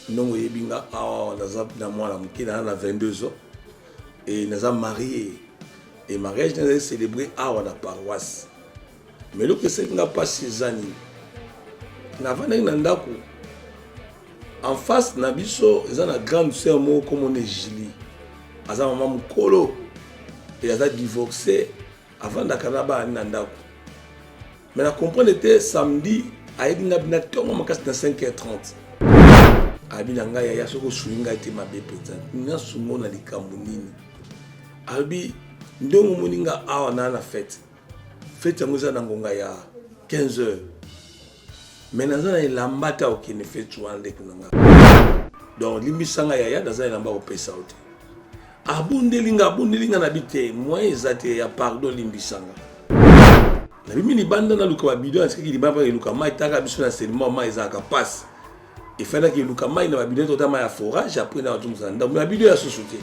non yebinga awa na mwana muke na 22 ans et naza marié et mariage naza célébré awa na paroisse mais lo que c'est nga pas 6 ans na vana na ndako en face na biso eza na grande sœur mo comme on est Julie aza maman mukolo et aza divorcé avant d'akanaba na ndako mais na comprendre était samedi ayebi na bina tongo makasi na 5h30 abi na ngai ya soko suinga ete mabe peut-être na sungo na likambo nini abi ndongo moninga awa na fête yango eza na ngonga ya 15h mais naza na elambata okene fête wande kunanga donc limbisanga ya naza elamba opesa ote abundelinga na bite moi ezate ya pardon limbisanga na bimi ni banda na luka bidon est-ce que libamba luka mai taka biso na seulement mai ezaka passe il fallait que luka mai na bidon totalement ya forage après na tout ça donc la bidon ya société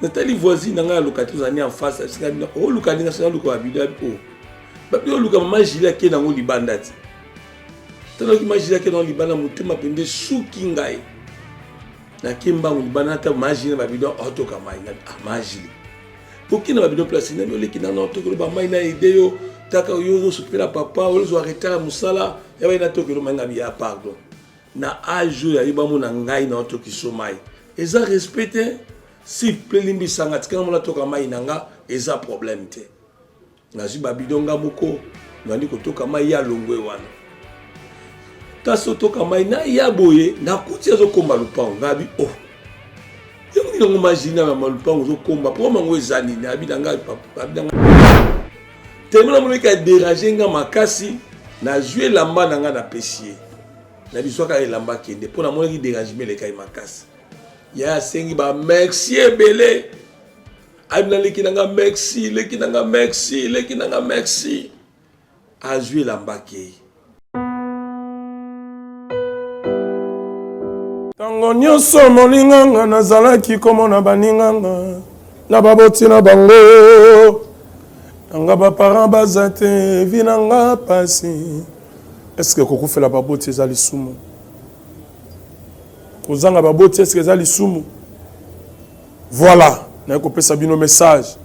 Nathalie voisine nga luka tuzani en face est-ce que o luka ninga sa luka bidon o babio luka mama jila ke na ngo libanda ti tano ki majila ke na libanda mutema pende suki ngai na kimba libanda ta majila babidon otoka mai na majila aucun n'a pas de place na le kina na to ko ba mai na ideo taka yo supela papa o zo arrêter la musala ya ba na to ko manga ya pardon na aju ya iba mona ngai na to ki so mai eza respecter si plelimbi sanga tika mona to ka mai nanga eza problème te na ji ba bidonga moko na ndiko to ka mai ya longwe wana ta so to ka mai na ya boye na kuti zo komba lupango ngabi oh yongi ngo imagine na malupango zo komba pour mango ezani na abidanga abidanga tellement mo ka déranger nga makasi na jouer lamba nanga na pesier na biso ka lamba kende pour na mo ki déranger me le kai makasi ya sengi ba merci ebele abina leki nanga merci leki nanga merci a jouer lamba kei Tango nyonso molinganga nazalaki komona baninganga na baboti na bango nanga baparent baza te vi nanga pasi est-ce que kokufela baboti eza lisumu kozanga baboti est-ce que eza lisumu voilà na kopesa bino message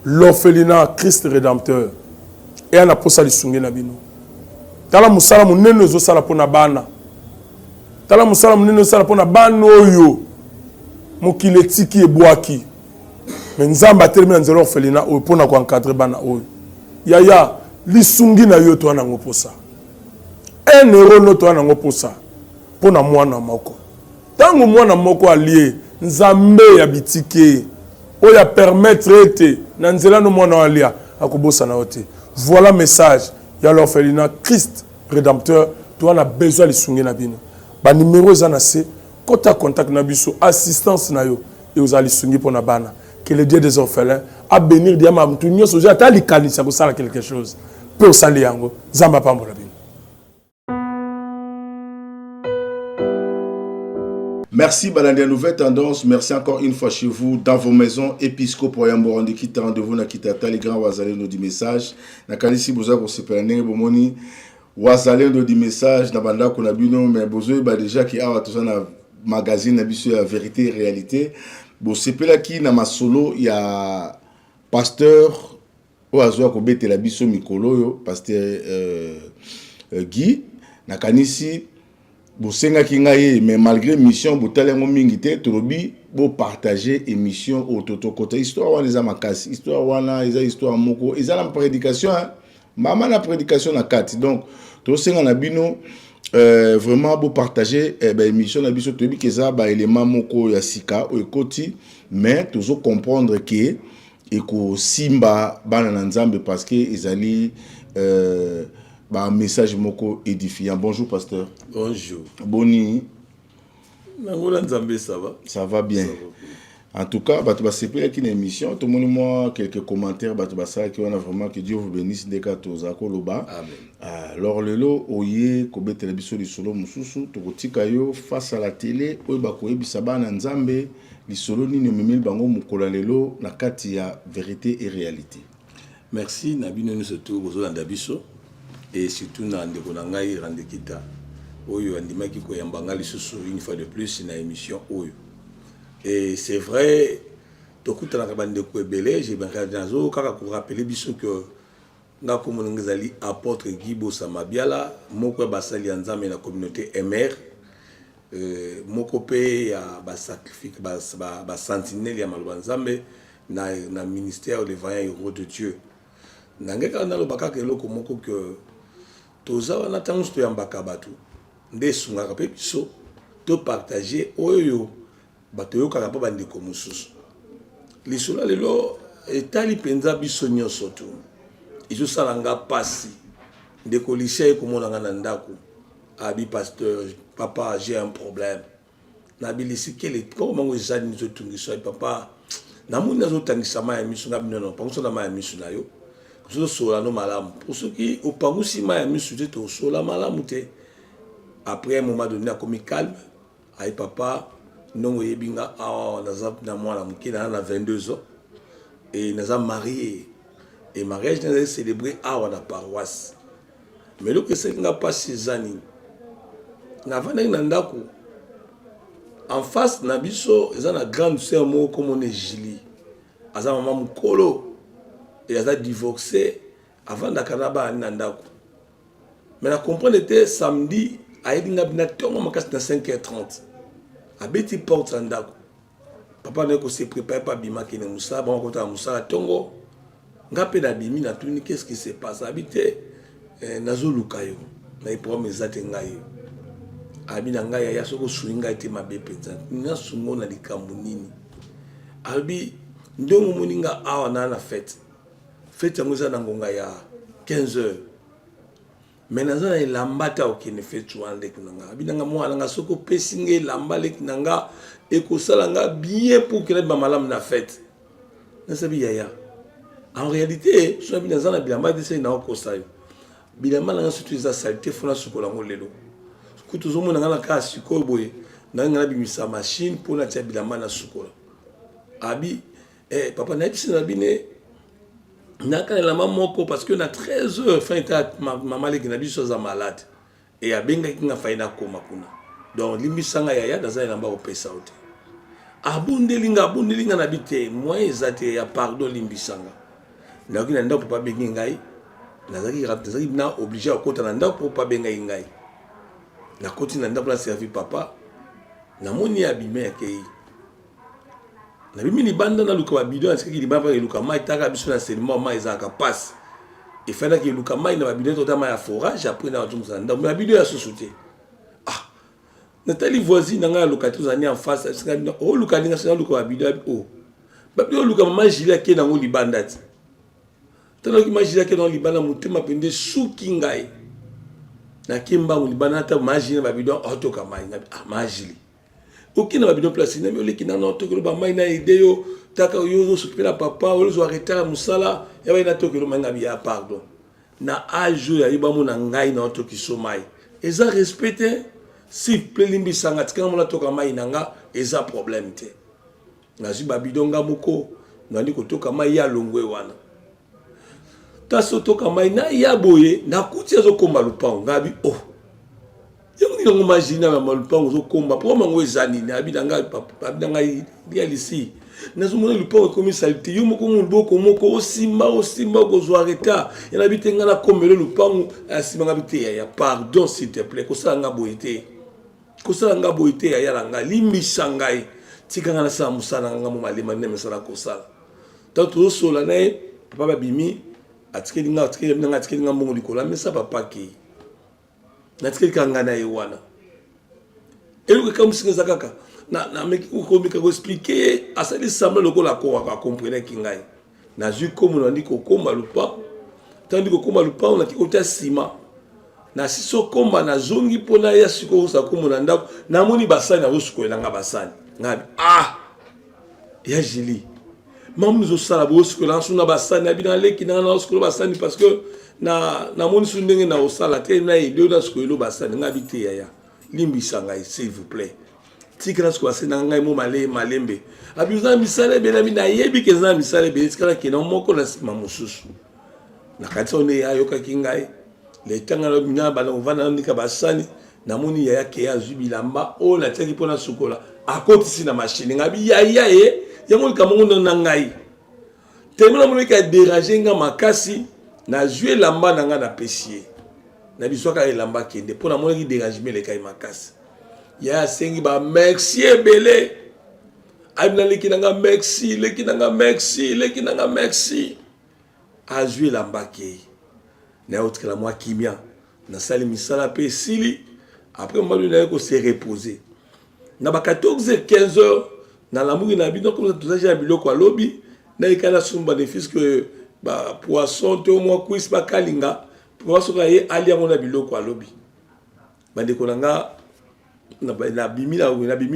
l'orphelinat Christ rédempteur et ana posa lisungi na bino tala musala munene ezosala pona bana tala musala munene osala pona bana oyo mokili etiki ebwaki me nzambe atelemi na nzela orphelina oyo mpona koencadre bana oyo yaya lisungi na yo toa nango posa 1 euro no toa nango posa mpona mwana moko ntango mwana moko alie nzambe ya bitike oyo apermettre ete na nzela no mwana alia akobosana yo te voilà message ya l'orphelinat Christ rédempteur toa na besoin lisungi na bino ba numéro eza na se kota contact na biso assistance na yo et aux alisungi pour na bana que le Dieu des orphelins a bénir diama mtu nyoso ja ta likanisa ko sala quelque chose pour sali yango zamba pambola bino. Merci Baladia Nouvelle Tendance, merci encore une fois chez vous dans vos maisons épiscopaux Yamborandi qui t'a rendez-vous na kitata les grands wazalendo du message na kanisi boza ko sepelane bomoni wazalendo du message na banda ko na bino mais bozo ba déjà qui a tout ça na magazine na biso ya vérité et réalité bo sepela ki na masolo ya pasteur o azwa ko betela biso mikolo yo pasteur Guy na kanisi bosenga ki ngai mais malgré mission botalengo mingi te tolobi bo partager émission au toto côté histoire wana za makasi histoire wana eza histoire moko eza la prédication mama na prédication na kati donc to senga na bino vraiment bo partager émission na biso tobi ke za ba élément moko ya sika o ekoti mais toujours comprendre que eko simba bana na nzambe parce que ezali un message moko édifiant. Bonjour pasteur. Bonjour. Boni. Ça va? Ça va bien. En tout cas, tu vas séparer une émission. Tout le monde moi quelques commentaires. Tu vas savoir qu'on a vraiment que Dieu vous bénisse des cas tous à Koloba. Amen. Alors le lot oye kobe télévision du solo mususu tokotika yo face à la télé oyo bakoyebisa bana nzambe lisolo nini memeli bango mukola lelo na kati ya vérité et réalité. Merci Nabino nous surtout bozolanda biso et surtout na ndeko na ngai Randekita oyo andimaki koyamba lisusu une fois de plus na émission oyo. Et c'est vrai, tokutanaka bandeko ebele, j'ai bien nazo kaka ko rappeler biso que nga komona ngezali apôtre Guy Bossamabiala moko basali ya Nzambe na communauté MR. Moko pe ya ba sacrifice ba sentinelle ya maloba Nzambe na ministère des vaillants héros de Dieu. Nangeka na lo bakaka eloko moko que toza wana tango to yambaka batu nde sungaka pe biso to partager oyo bato yo kaka pa bandeko mosusu lisolo lelo etali penza biso nyonso tu ezosalanga pasi ndeko lycée komonanga na ndako abi pasteur papa j'ai un problème na bilisi kele comment ngo ezali nzotungiso papa na moni nazotangisa ma ya misu na bino no panso na ma ya misu na yo so sola no malamu pour ceux qui au pangusi ma ya misu te to sola malamu te. Après un moment donné a commis calme ay papa non yebinga naza na mwana muke na 22 ans et naza marié et mariage naza célébré à la paroisse mais le que c'est nga pas 6 ans na vana na ndako en face na biso eza na grande sœur mo comme on est Julie aza maman mukolo et aza divorcé avant d'akanaba na ndako mais la comprendre était samedi aidinga bina tongo makasi na 5h30 abeti porte ndako papa ne ko se prépare pas bima kene musa bon kota musa tongo ngape na bimi na tuni qu'est-ce qui se passe habité nazoluka yo na problème ezate ngai abina ngai ya soko suinga ite mabe penza na sungo na likambo nini abi ndongo moninga awa na fête yango za na ngonga ya 15h mais nazana elambata okene fetu wande kunanga abinanga mwana nga soko pesinge lambale kinanga ekosalanga bien pour que ba malam na fête nasabi yaya en réalité so binazana bilamba dese na okosayo bilamba nga surtout za saleté fona sukola ngolelo kutu zo mona nga ka sikoy boye na nga bimisa machine pour na tia bilamba na sukola abi papa na bisi na bine naka la maman parce que na 13h fin ta maman les kinabi soza malade et a benga kinga faina koma kuna donc limbisanga yaya daza namba opesa ote abundelinga na bite moi ezate ya pardon limbisanga na kina ndako papa bengi ngai nazaki raptezaki na obligé à kota na ndako papa benga ngai na koti na ndako na servi papa na moni abime akei na bimi ni banda na luka bidon na sikiki libamba ke luka mai taka biso na seulement mai ezaka passe et fana ke luka mai na bidon tota mai ya forage après na tout ça ndambo na bidon ya société Nathalie voisine nga luka tous ani en face sikaki o luka ninga sa luka bidon o ba bidon luka mama jila ke na ngo libanda ti tano ki majila ke na libanda mutema pende suki ngai na kimba ngo libanda ta majina ba bidon otoka mai na majili aucune bidon place na miole kina na tokelo ba mai na ideo taka yo s'occuper la papa ou zo arrêter musala ya ba na tokelo manga biya pardon na aju ya iba mona ngai na tokiso mai eza respecter si plelimbi sanga tika mona toka mai nanga eza problème te na ji ba bidon nga moko na ndiko toka mai ya longwe wana ta so toka mai na ya boye na kuti zo komba lupango ngabi yango ngi ngomagina ba malupango zo komba po mango ezani na abidanga papa abidanga dia lisi nazo mona lupango komi salite yo moko muboko moko osimba ko zo arrêter yana bitenga na komelo lupango asimba ngabite ya pardon s'il te plaît ko sanga boité ya langa limbisa ngai tikanga na sa musana nga mo malema ne mesala ko sala tanto sola na papa babimi atikeli nga mbongo likola mesa papa ki natikeli kanga na yewana eluka kamusinga kaka na meki ko expliquer asali samba lokola ko wa comprendre kingai na ju comme on dit ko komba lupa tandi ko komba lupa na kikota sima na siso komba na zongi pona ya siko sa komona ndako na moni basani na usuko elanga basani ngabi ya jili mamu zo sala bo usuko la suna basani abina leki na usuko basani parce que na moni sundenge na osala te na ideo na usuko elo basani ngabi te ya limbisa ngai s'il vous plaît tikanasko asena ngai mo malembe abiuza misale bela mina yebi keza misale be tikana kina moko na sima mususu na katso ne ayoka kingai le tanga lo mina bana uvana ndika basani namoni yaya ke azwi bilamba o na tiaki mpona sukola akotisi na machine ngabi yaya ye yango likamongo na ngai tellement namoni ka déranger nga makasi na zwi lamba na nga na pesier na biso ka elamba kende mpona moni ki dérangement le kai makasi yaya sengi ba merci ebele abina leki nanga merci leki nanga merci leki nanga merci azwi lamba ke na otikala mwa kimia na sali misala pe sili après mbalu na ko se reposer na ba 14h 15h na lamuki na bino comme ça tout ça j'ai biloko alobi na ikala sumba bénéfice que ba poisson te au moins cuisse ba kalinga pour so ka ye ali yango na biloko alobi bande ko nanga na bimi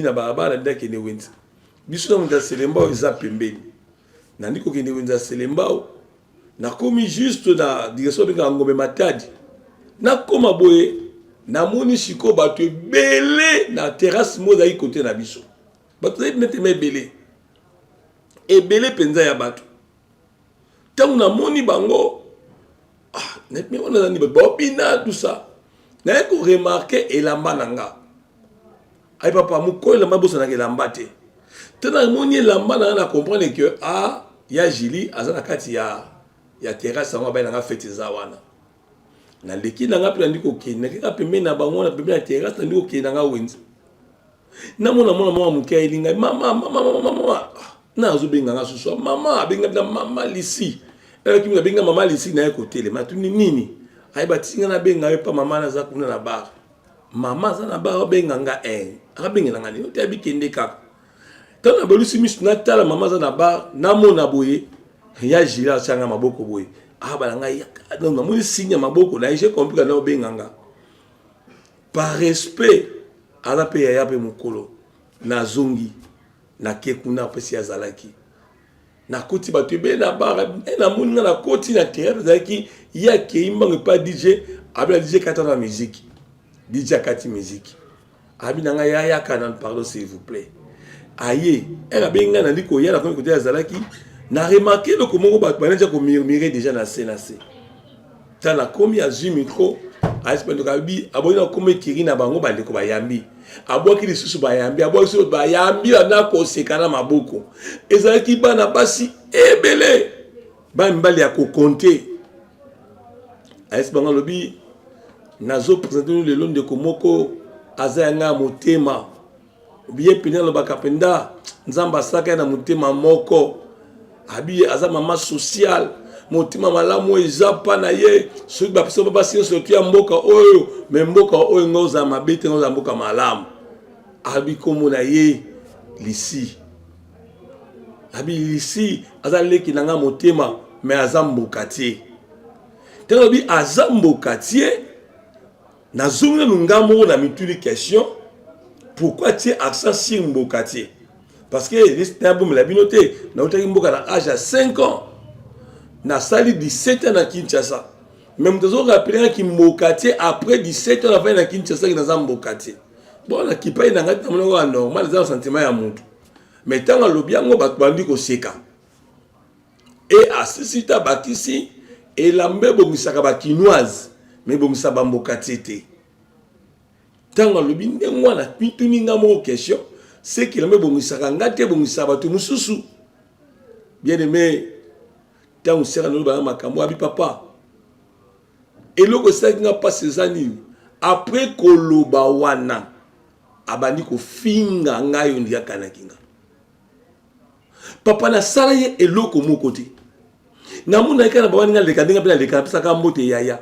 na barabara ndake ne wenzi biso na munda selemba eza pembeni na ndiko kende wenza selemba na komi juste na direction de ngombe matadi na koma boye na moni shiko bato ebele na terrasse moza yi côté na biso bato nete mebele ebele penza ya bato tangu na moni bango net me wana ni bobina tout ça na ko remarquer elamba nanga ay papa muko elamba bosa na elamba te tena moni elamba na comprendre que ya Jili azana kati ya terrasse ngwa ba na fete za wana na leki na nga pe ndiko kende ka pembe na bango na pembe na terrasse ndiko kende nga wenzi na mona mama muke ilinga mama na zo benga nga susu mama benga na mama lisi kimi benga mama lisi na côté le matuni nini ay batinga na benga pa mama na za kuna na bar mama za na bar benga nga aka benga nga ni ote abikende kaka tana bolusi misu na tala mama za na bar na mona boye ya Jila changa maboko boye balanga donc na moni signe maboko na j'ai compris na obenganga par respect ala pe ya pe mukolo na zongi na kekuna pesi ya zalaki na koti batu be na bara na moni na koti na terre zalaki ya keimba pas DJ abla DJ kata na musique DJ kati musique abi nanga ya kana pardon s'il vous plaît aye elle benga na liko ya na côté ya zalaki na remarqué le comment ba banaja ko murmurer déjà na CNC tant la komi a zu micro a espendo kabi abona comme kiri na bango bande ko bayambi aboki lisusu bayambi aboki so bayambi na ko sekana maboko ezalaki bana basi ebele ba mbali ya ko compter a espanga lobi nazo présenter le long de komoko azanga motema biye pena lo bakapenda nzamba saka na motema moko abi aza mama social motima malamu ezapa na ye soki bapiso basi soki ya mboka oyo me mboka oyo ngoza mabete ngoza mboka malamu abi komo na ye lisi abi lisi aza leki nanga motema me aza mboka tie tena bi aza mboka tie na zunga nungamo na mituli question pourquoi tu es accent sur mboka tie. Parce que c'est un bon la binoté na utaki mboka na âge à 5 ans na sali 17 ans na Kinshasa même tozo rappeler ki mbokati après 17 ans na Kinshasa ki na mbokati bon na kipai na ngati na normal za sentiment ya mutu mais tant lobi yango bato bandi ko seka et asisita bakisi et lambe bomisaka ba kinoise mais bomisa ba mbokati te tant lobi ndengwa na pituninga mo question c'est qu'il me bongisaka ngate bongisa bato mususu bien aimé tant sera no ba makambo abi papa eloko sakinga passe zani après koloba wana abandi ko finga ngayo ndia kanakinga papa na sala ye eloko moko te na muna kana bawani nga leka ndinga pela leka pesa ka mbote yaya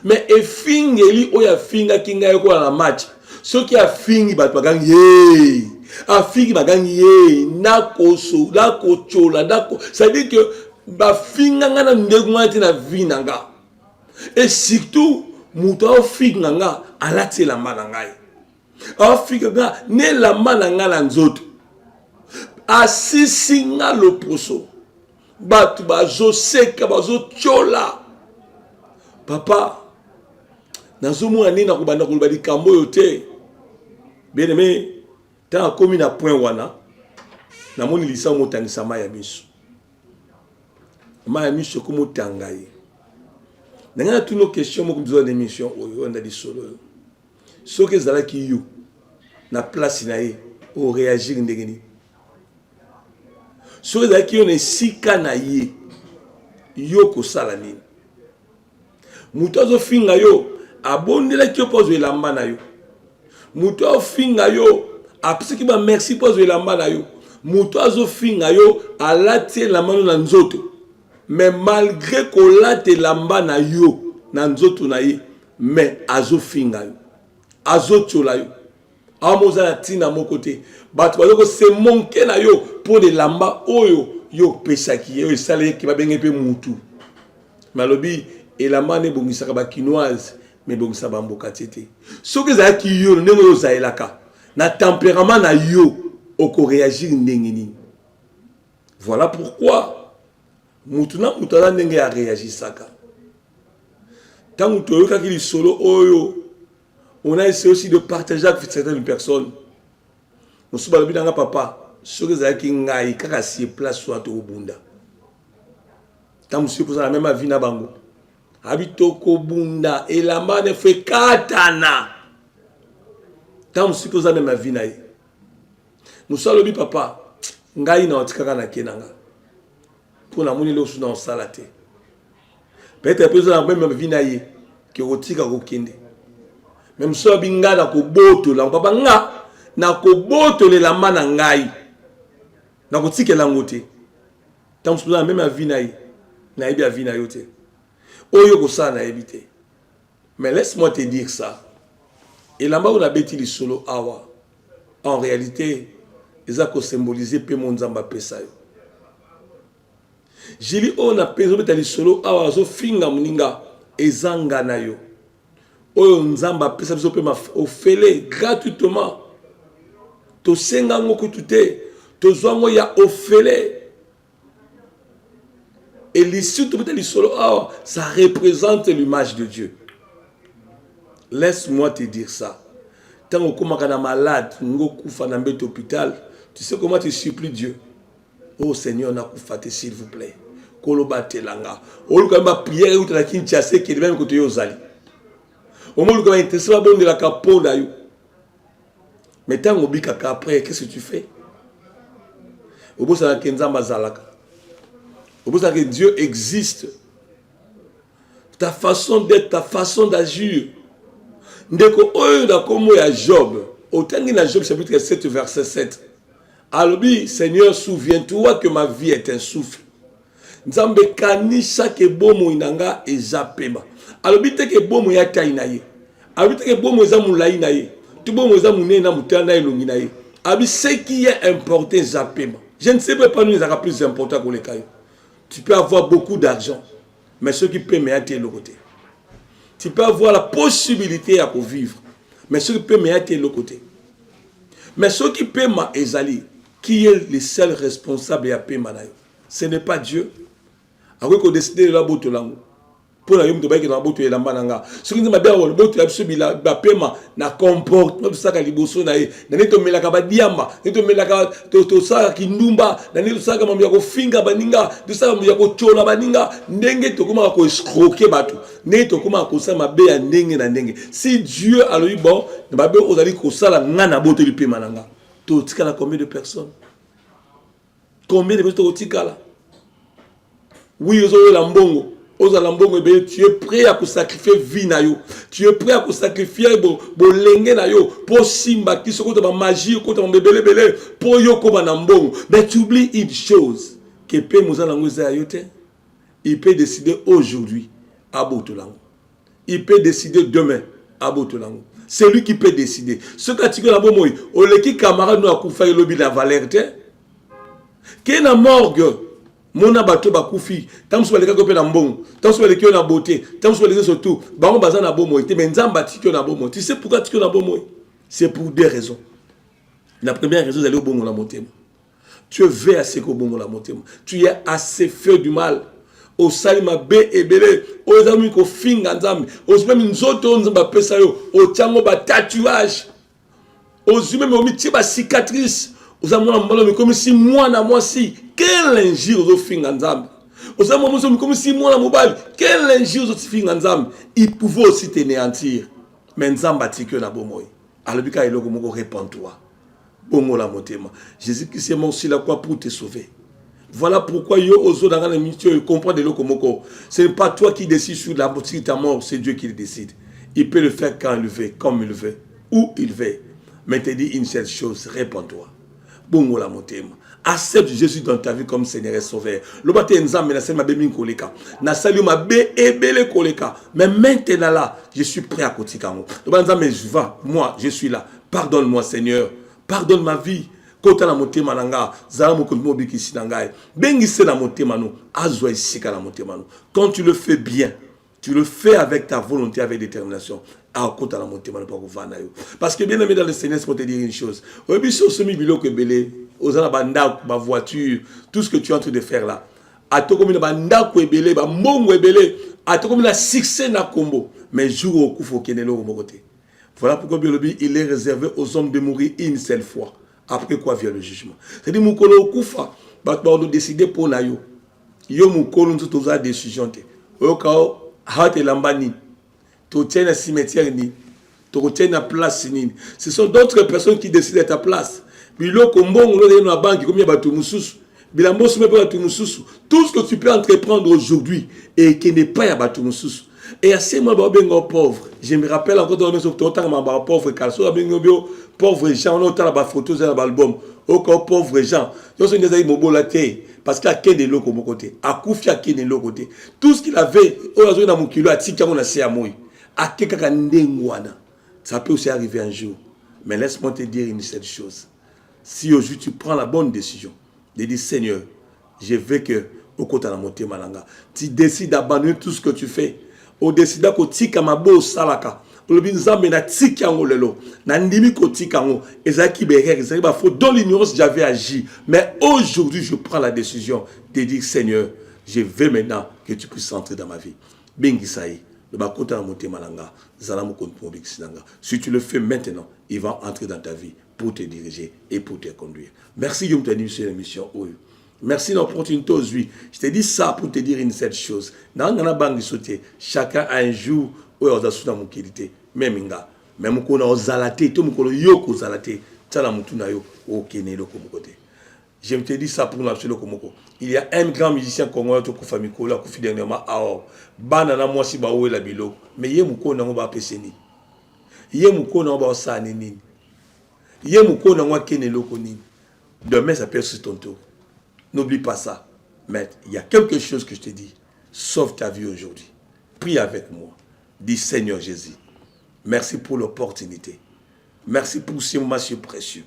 mais e fingeli oya finga kinga yoko na match soki a fingi bato bagangi ye afiki bagangi ye nakoso nakochola nako ça dit que ba finga ngana ndegu ngati na vinanga et surtout muto finga nga alati la manangai afika nga ne la mananga la nzoto asisi nga lo poso batu bazo seka bazo chola papa nazomo ani na kubanda kuluba likambo yote bien aimé tant comme na point wana na moni lisa motangisa maya miso maya miso ko motangai nanga tuno question mo kubizo d'émission oyo onda di solo Ce que zala ki yo na place na ye o réagir ndenge ni. Ce que zala ki yo ne sika na ye yo ko sala nini. Muto azo finga yo abondela ki opose elamba na yo. Muto azo finga yo apesi ki ba merci pose elamba na yo. Muto azo finga yo alati elamba na nzoto. Mais malgré ko lati elamba na yo na nzoto na ye, mais azo finga yo. Azo tchola yo. Amoza na tina mon côté. Bato bazoko se monke na yo pour de lamba oyo yo pesaki yo esale ki ba benge pe mutu. Malobi elamba ne bongisaka ba quinoise mais bongisa ba mboka tete. Soki za ki yo ndenge yo zaelaka na tempérament na yo oko réagir ndenge nini. Voilà pourquoi mutuna mutala ndenge ya réagir saka. Tant que tu as qui solo oyo, on a essayé aussi de partager avec certaines personnes. Nous sommes dans le papa, ce que vous qui ngai kaka si place soit au bunda. Tant monsieur pour la même vie na bango. Habito ko bunda et la main fait katana. Tant monsieur pour la même vie na. Nous sommes le papa, ngai na otikaka na kenanga. Pour la moni lo suna en salate. Peut-être que vous avez même vie na ye que otika ko kende. Même so binga na ko boto la papa nga na ko boto le la mana ngai. Na ko tikela ngote. Tant que vous avez même vie na ye. Na yebi vie na yote. Oyo ko sa na ebité. Mais laisse-moi te dire ça. Et là-bas on a bêti le solo awa. En réalité, ils ont symbolisé pe mon nzamba pesa yo. Jili on a pesé le solo awa zo finga muninga ezanga na yo. Oyo nzamba pesa biso pe ma ofele gratuitement. To senga ngoko tuté, to zwango ya ofele. Et l'issue de le solo awa, ça représente l'image de Dieu. Laisse-moi te dire ça. Tant que tu es malade, tu es dans l'hôpital, tu sais comment tu supplies Dieu. Oh Seigneur, s'il vous plaît. Kolobate langa. O lukamba prière ou la kinchase qui est même côté yozali. Au moins lukamba intéressé bon de la caponda yo. Mais tant obika après, qu'est-ce que tu fais? Au bout ça kenzamba zalaka. Au bout ça que Dieu existe. Ta façon d'être, ta façon d'agir. Ndeko oyo da komo ya Job. Autangi na Job chapitre 7 verset 7. Alobi, Seigneur, souviens-toi que ma vie est un souffle. Nzambe kanisha ke bomo inanga ezapema. Alobi te ke bomo ya taina ye. Alobi te ke bomo za mulai na ye. Tu bomo za munena mutana elongi na ye. Alobi ce qui est important ezapema. Je ne sais pas nous sera plus important que les cailloux. Tu peux avoir beaucoup d'argent, mais ce qui peut m'aider de l'autre côté. Tu peux avoir la possibilité à vivre, mais ce qui peut m'aider de l'autre côté. Mais ce qui peut m'aider, qui est le seul responsable à payer, ce n'est pas Dieu. Après qu'on décide de la beauté langue. Pour la yom de baïk dans la beauté de la mananga. Ce qui nous m'a bien la beauté de la paiement na comportement de ça kaliboso na ye. Nani to melaka ba diamba, nani to melaka to ça ki ndumba, nani to ça kama mbiako finga baninga, to ça mbiako chola baninga, ndenge to kuma ko escroquer bato. Nani to kuma ko sa mabe ya ndenge na ndenge. Si Dieu a lui bon, na babe ozali ko sala ngana beauté du paiement nanga. To tikala combien de personnes? Combien de personnes to tikala? Oui, ozo la mbongo. Tu es prêt à sacrifier vie na yo. Tu es prêt à sacrifier bo lenge na yo pour simba qui se côté ma magie côté mon bébé belé pour yo comme na mbongo. Mais tu oublies une chose que peut nous en yote. Il peut décider aujourd'hui à Botolango. Il peut décider demain à Botolango. C'est lui qui peut décider. Ce que tu as bon moi, au leki camarade nous a kufa lobi la valeur te. Qui na morgue Mona bato bakufi tant soit les gars na mbongo tant soit les qui na beauté tant soit les surtout bango baza na bomo ite mais nzamba ti na bomo. Tu sais pourquoi tu na bomo? C'est pour deux raisons. La première raison c'est le bomo la montée. Tu veux assez ko bomo la montée. Tu es assez fait du mal. Au salima be ebele aux amis ko finga nzambe aux même nzoto nzamba pesa yo au tiango ba tatouage aux même au miti ba cicatrice. Aux amis comme si moi na moi si quel injure aux finga nzambe. Aux amis comme si moi na mobile quel injure aux finga nzambe. Il pouvait aussi t'anéantir. mais nzamba tiki na bomoy alobika eloko moko répands-toi bongo la motema Jésus-Christ est mort sur la croix pour te sauver. Voilà pourquoi yo ozo dans la mission comprend de l'oko moko. Ce n'est pas toi qui décides sur la boutique ta mort, c'est Dieu qui le décide. Il peut le faire quand il veut, comme il veut, où il veut. Mais te dit une seule chose, répands-toi. Bongo la motema. Accepte Jésus dans ta vie comme Seigneur et Sauveur. Le bate nzambe na sema be min koleka. Na sali ma be ebele koleka. Mais maintenant là, je suis prêt à kotika ngo. Le bate nzambe je va, moi je suis là. Pardonne-moi Seigneur. Pardonne ma vie. Kota na motema nanga, zala mo konmo bikisi nangai. Bengi se na motema no, azwa isika na motema no. Quand tu le fais bien, tu le fais avec ta volonté, avec détermination. Kota na motema no pa kovana yo. Parce que bien aimé dans le Seigneur, c'est pour te dire une chose. Obiso semi biloko ebele, ozana banda ba voiture, tout ce que tu es en train de faire là. Atokomi na banda ko ebele, ba mongo ebele, atokomi na succès na kombo. Mais jour au kufo kenelo mo côté. Voilà pourquoi Biolobi, il est réservé aux hommes de mourir une seule fois. Après quoi vient le jugement. C'est-à-dire, Moukolo Koufa, on doit décider pour la yo. Yo Moukolo, nous avons une décision. Au cas où, hâte et lambani, tu tiens un cimetière ni, tu tiens une place ni. Ce sont d'autres personnes qui décident à ta place. Bilo Kombon, on a une banque, comme il y a Batou Moussous. Bilambo, tout ce que tu peux entreprendre aujourd'hui et qui n'est pas à Batou Moussous. Et à ces moments, pauvre. Je me rappelle encore dans mes autres pauvre car pauvres gens, on a la photo dans l'album. Encore pauvres gens. Ils sont des amis parce qu'il y a qu'un de l'autre côté. À Koufi, il y a qu'un de l'autre côté. Tout ce qu'il avait, on a mon kilo à Tika, on a fait à moi. À quelqu'un ça peut aussi arriver un jour. Mais laisse-moi te dire une seule chose. Si aujourd'hui tu prends la bonne décision de dire Seigneur, je veux que au côté de la montée malanga, tu décides d'abandonner tout ce que tu fais. Au décida ko tika mabo salaka le binzambe na tika ngo lelo na ndimi ko tika ngo ezaki berek ezaki ba faute dans l'ignorance j'avais agi mais aujourd'hui je prends la décision de dire Seigneur je veux maintenant que tu puisses entrer dans ma vie bengi sai le ba kota na monte malanga zala mo kontu biksinanga si tu le fais maintenant il va entrer dans ta vie pour te diriger et pour te conduire. Merci de me tenir sur l'émission. Merci de l'opportunité aujourd'hui. Je te dis ça pour te dire une seule chose. Dans la banque de sauter, chacun a un jour où il y a une qualité. Même inga. Même si on a zalaté, tout le monde yoko zalaté. Tala mutuna yo au Kenya le côté. Je te dis ça pour l'absolu komoko. Il y a un grand musicien congolais qui fait Mikola qui fait dernièrement alors. Banana moi si ba la bilo. Mais yé muko na ba peseni. Yé muko na ba sa nini. Yé muko na wa Kenya le koni. Demain ça peut être ton tour. N'oublie pas ça. Mais il y a quelque chose que je te dis. Sauve ta vie aujourd'hui. Prie avec moi. Dis Seigneur Jésus. Merci pour l'opportunité. Merci pour ce moment si précieux.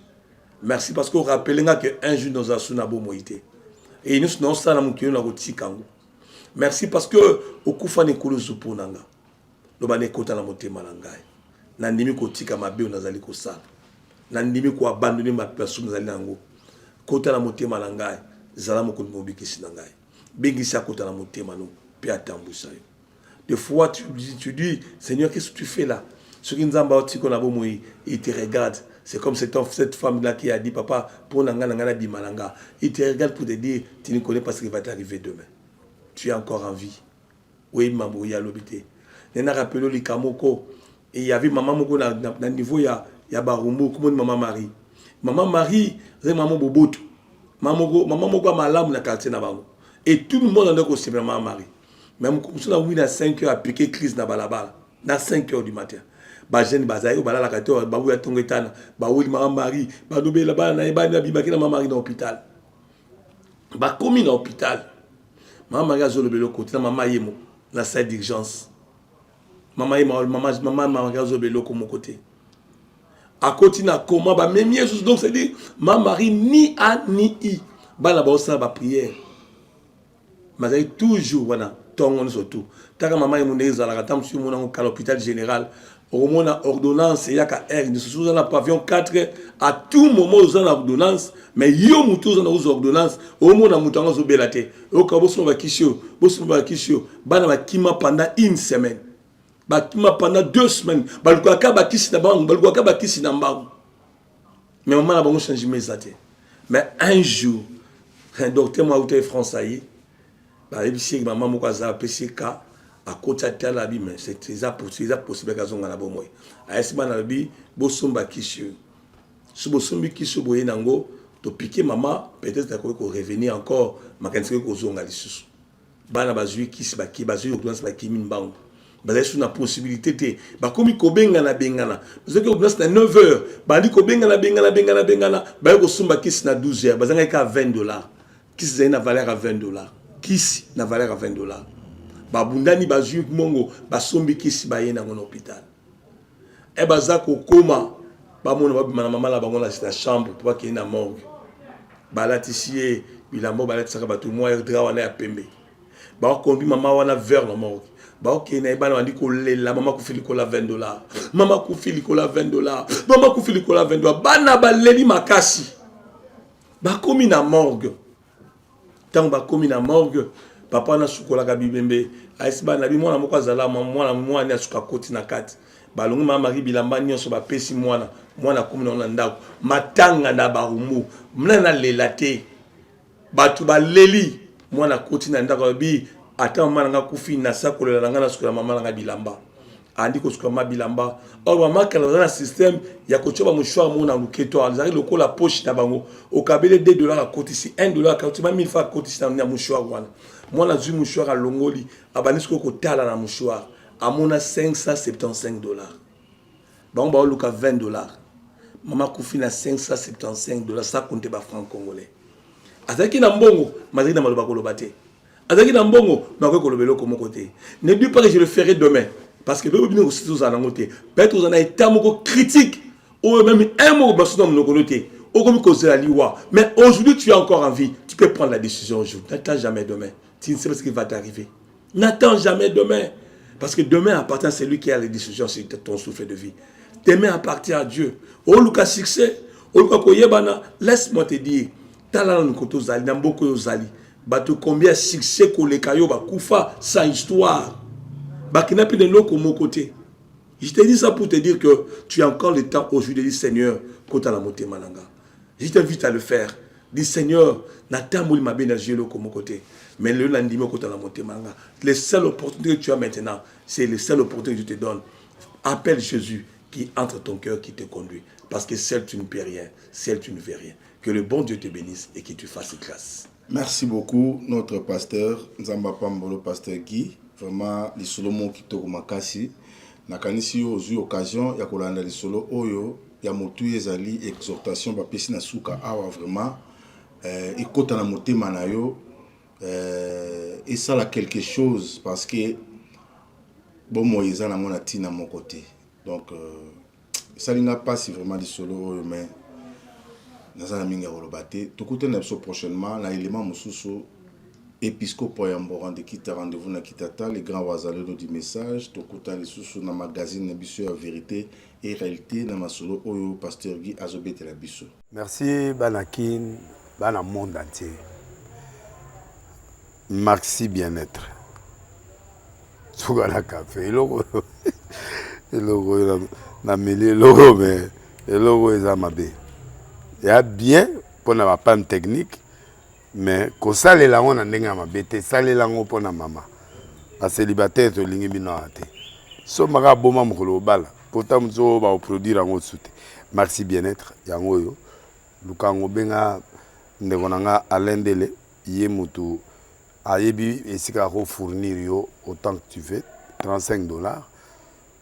Merci parce qu'on rappelle qu'un jour nous avons une bonne moïté. Et nous sommes dans la route. Merci parce que au coup de kolo zupo nanga. Lo ba ne kota na motema nangai. Na ndimi ko tika mabe onazali ko sala. Na ndimi ko abandonner ma personne nazali nango. Kota na motema nangai. Zala moko mobikisi nangai. Bengisa kota na motema no pe atambusa yo. Des fois tu dis Seigneur qu'est-ce que tu fais là? Ce qui nous a battu qu'on a beau mourir, il te regarde. C'est comme cette femme-là qui a dit, papa, pour Nanga Bimalanga. Il te regarde pour te dire, tu ne connais pas ce qui va t'arriver demain. Tu es encore en vie. Oui, maman, il y a l'obité. Il y a rappelé les Kamoko. Et il y avait maman Moko dans le niveau, il y a Barumbo, comme maman Marie. Maman Marie, c'est maman Boboto. Maman Moko a malam dans le quartier. Et tout le monde en a aussi maman Marie. Même si on a 5 heures à piquer crise dans Balabala, à 5 heures du matin. Bajen bazayo balala kato babu ya tongetana baouli maman Marie badobe la bana na bimaki na maman Marie dans l'hôpital ba komi dans l'hôpital maman Marie azolo belo côté na maman yemo na salle d'urgence maman Marie azolo belo comme côté à côté na comment ba même Jesus donc c'est dire maman Marie ni a ni i bana ba osa ba prière mais toujours voilà tongon surtout taka maman yemo ndeza la katam sur mon à l'hôpital général. Au moment de l'ordonnance, il y a qu'à R, nous sommes dans le pavillon 4, à tout moment, nous avons l'ordonnance, mais il y a une ordonnance, au moment où nous avons l'ordonnance, au cas où nous avons pendant une semaine, pendant 2 semaines, mais maman a changé mes athées. Mais un jour, un docteur m'a été français, maman m'a dit, à côté de la vie, mais c'est possible qu'à son galabo moi. À ce moment-là, bosomba kishu. Si bosombi kishu boye nango, to piquer maman, peut-être qu'on revenir encore, ma kanske ko zonga lisusu. Bana bazui kisi baki bazui oklanse baki minbango. Bazui na possibilité te. Ba komi ko bengana bengana. Parce que oklanse na 9h, bandi ko bengana. Ba ko sumba kisi na 12h, bazanga ka $20. Kisi zena valeur à $20. Kisi na valeur à $20. Babundani bazui mongo basombi kisi ba yena ngona hôpital. E bazako koma ba mona ba mama la bango na chambre pour qu'il na morgue. Balatisie bilambo balatisaka bato moya drawana ya pembe. Ba kombi mama wana vers la morgue. Ba OK na bana bandi ko lela mama ku fili ko la $20. Mama ku fili ko la $20. Mama ku fili ko la $20. Bana ba leli makasi. Ba komi na morgue. Tant ba komi na morgue, papa na sukola ka bibembe. Aisba na bi mwana moko azala mwana ni asuka koti na kati. Ba longi mama mari bilamba nyonso ba pesi mwana komi na ndako. Matanga na barumu. Mna na lelate. Batu ba leli mwana koti na ndako bi ata mama nga kufi na sakola na nga na sukola mama nga bilamba. Andi ko sukola mama bilamba. Or mama kala na système ya ko choba mouchoir mona luketo azari lokola poche na bango. Okabele $2 à koti si $1 ka tima 1000 fois koti na mouchoir wana. Mwana zu mouchoir a longoli abanisko ko tala na mouchoir. Amona $575. Bango ba luka $20. Mama kufi na $575, ça compte ba franc congolais. Azaki na mbongo, mazaki na maloba koloba te. Azaki na mbongo, na ko kolobelo komo côté. Ne dis pas que je le ferai demain parce que bébé bino aussi tous en côté. Peut-être vous en avez état moko critique ou même un mot basso dans mon côté. Au comme cause la liwa. Mais aujourd'hui tu es encore en vie, tu peux prendre la décision aujourd'hui. N'attends jamais demain. Tu ne sais pas ce qui va t'arriver. N'attends jamais demain parce que demain appartient à celui qui a les décisions sur ton souffle de vie. Demain appartient à Dieu. Oh Lucas succès, oh Lucas koyebana, laisse-moi te dire, talala nkoto zali, namboko yo zali, bato combien succès kolekayo ba kufa sans histoire. Bakina pe de loko mon côté. Je te dis ça pour te dire que tu as encore le temps aujourd'hui de dire Seigneur, kota la moté malanga. Je t'invite à le faire. Dis Seigneur, natambouli ma bénédiction loko mon côté. Mais le landime kota la moté malanga. Les seules opportunités que tu as maintenant, c'est les seules opportunités que je te donne. Appelle Jésus qui entre ton cœur, qui te conduit. Parce que seul tu ne peux rien, seul tu ne veux rien. Que le bon Dieu te bénisse et qu'il te fasse grâce. Merci beaucoup, notre pasteur, Nzamba Pambolo, pasteur Guy. Vraiment, les Solomon qui te remakasi. Nakanisi yo ozu occasion ya kolanda les solo oyo ya motu ezali exhortation ba pesi na suka awa vraiment ekota na motema na yo et ça là quelque chose parce que bon moïse na mona tina mon côté. Donc ça n'a pas si vraiment des solo mais dans un minga rolobate tout côté na so prochainement na élément mususu épiscopo ya Mborande qui t'a rendez-vous na Kitata les grands wazalendo du message tout côté les sous na magazine na biso ya vérité et réalité na masolo oyo pasteur Guy azobete la biso. Merci Banakin bana monde entier. Merci bien-être. Sougala café logo na mêlé logo mais logo ezamabe. Il y a bien pour na panne technique mais ko sale la on ndenge mabe te sale la ngo pona mama. Ba célibataire to lingi bino ate. So maka boma mokolo bala pourtant mzo ba produire ngo soute. Merci bien-être yango yo. Lukango benga ndeko nanga alendele ye mutu ayebi esika ko fournir yo autant que tu veux $35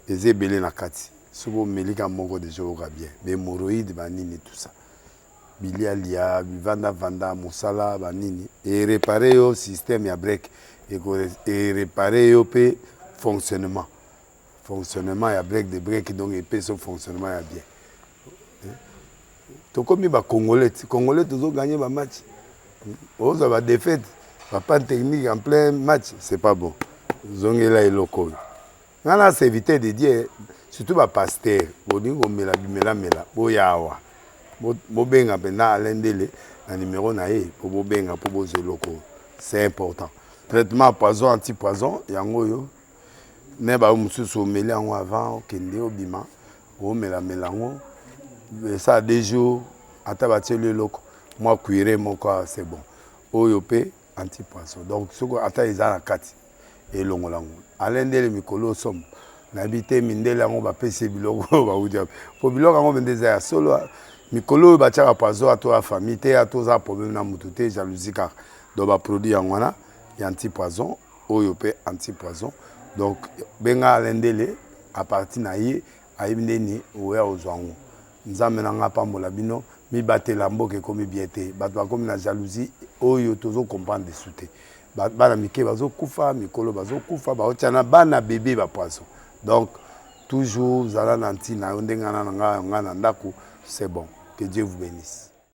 et belé na kati sobo melika moko de jour bien mais hémorroïdes banini tout ça bilialia vanda musala banini et réparer au système ya break et réparer au pe fonctionnement ya break de break donc et son fonctionnement ya bien to comme ba congolais toujours gagner ba match on va défaite pas technique en plein match c'est pas bon zongela eloko ngana c'est éviter de dire surtout ba pasteur boningo mela boyawa bobenga pena alendele na numéro na ye pour bobenga pour bozo eloko c'est important traitement poison anti-poison yango yo ne ba mususu meli yango avant kende obima o melango ça des jours ata bateli eloko moi cuire moko c'est bon oyo pe anti-poison donc ce que ata ezala kati et longolango alendele mikolo somme nabite mindele ngo ba pese biloko ba udia po biloko ngo bendeza ya solo mikolo ba tchaka pazo ato a famille te ato za problème na mutu te jalousie car do ba produit ngwana ya anti poison oyo pe anti poison donc benga alendele à partir na ye ayibindeni oya ozwango nzambe na nga pambola bino mi batela mboke komi biete bato bakomi na jalousie oyo tozo comprendre de souté bana mike bazo kufa mikolo bazo kufa baotiana bana bébé ba poisson donc toujours zala nanti na ndengana nga na ndako c'est bon que Dieu vous bénisse.